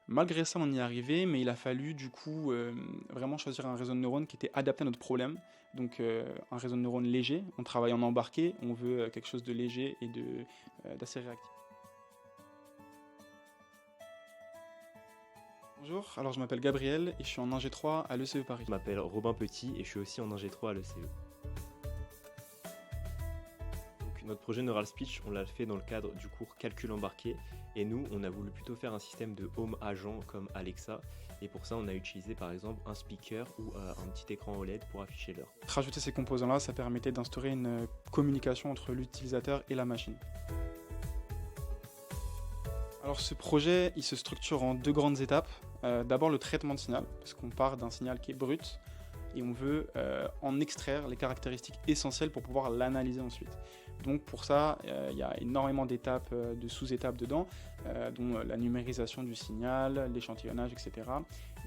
Malgré ça, on y est arrivé, mais il a fallu du coup vraiment choisir un réseau de neurones qui était adapté à notre problème. Donc un réseau de neurones léger, on travaille en embarqué, on veut quelque chose de léger et d'assez réactif. Bonjour, alors je m'appelle Gabriel et je suis en Ingé 3 à l'ECE Paris. Je m'appelle Robin Petit et je suis aussi en Ingé 3 à l'ECE. Donc, notre projet Neural Speech, on l'a fait dans le cadre du cours Calcul embarqué et nous, on a voulu plutôt faire un système de home agent comme Alexa et pour ça, on a utilisé par exemple un speaker ou un petit écran OLED pour afficher l'heure. Rajouter ces composants-là, ça permettait d'instaurer une communication entre l'utilisateur et la machine. Alors ce projet, il se structure en deux grandes étapes. D'abord le traitement de signal, parce qu'on part d'un signal qui est brut et on veut en extraire les caractéristiques essentielles pour pouvoir l'analyser ensuite. Donc pour ça, il y a énormément d'étapes, de sous-étapes dedans, dont la numérisation du signal, l'échantillonnage, etc.,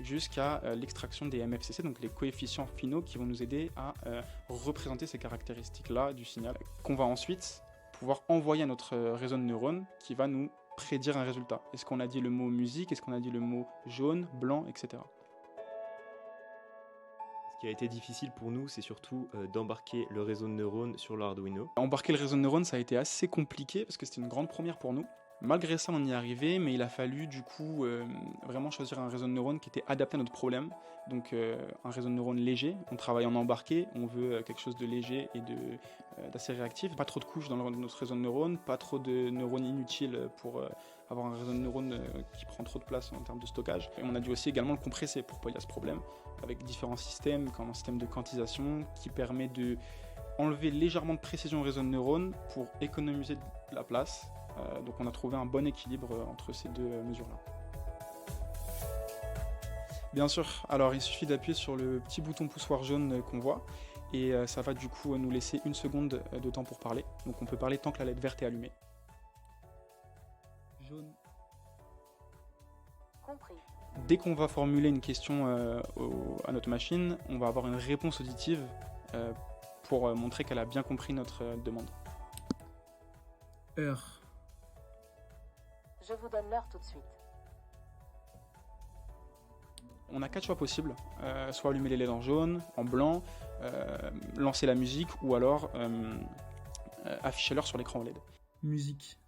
jusqu'à l'extraction des MFCC, donc les coefficients finaux qui vont nous aider à représenter ces caractéristiques-là du signal, qu'on va ensuite pouvoir envoyer à notre réseau de neurones qui va nous prédire un résultat. Est-ce qu'on a dit le mot musique, est-ce qu'on a dit le mot jaune, blanc, etc. Ce qui a été difficile pour nous, c'est surtout d'embarquer le réseau de neurones sur l'Arduino. Embarquer le réseau de neurones, ça a été assez compliqué parce que c'était une grande première pour nous. Malgré ça, on y est arrivé, mais il a fallu du coup vraiment choisir un réseau de neurones qui était adapté à notre problème. Donc un réseau de neurones léger, on travaille en embarqué, on veut quelque chose de léger et d'assez réactif. Pas trop de couches dans notre réseau de neurones, pas trop de neurones inutiles pour avoir un réseau de neurones qui prend trop de place en termes de stockage. Et on a dû aussi également le compresser pour pallier à ce problème, avec différents systèmes, comme un système de quantisation qui permet de enlever légèrement de précision au réseau de neurones pour économiser de la place. Donc on a trouvé un bon équilibre entre ces deux mesures-là. Bien sûr, alors il suffit d'appuyer sur le petit bouton poussoir jaune qu'on voit et ça va du coup nous laisser une seconde de temps pour parler. Donc on peut parler tant que la LED verte est allumée. Jaune. Compris. Dès qu'on va formuler une question à notre machine, on va avoir une réponse auditive pour montrer qu'elle a bien compris notre demande. Heure. Je vous donne l'heure tout de suite. On a 4 choix possibles, soit allumer les LED en jaune, en blanc, lancer la musique ou alors afficher l'heure sur l'écran OLED. Musique.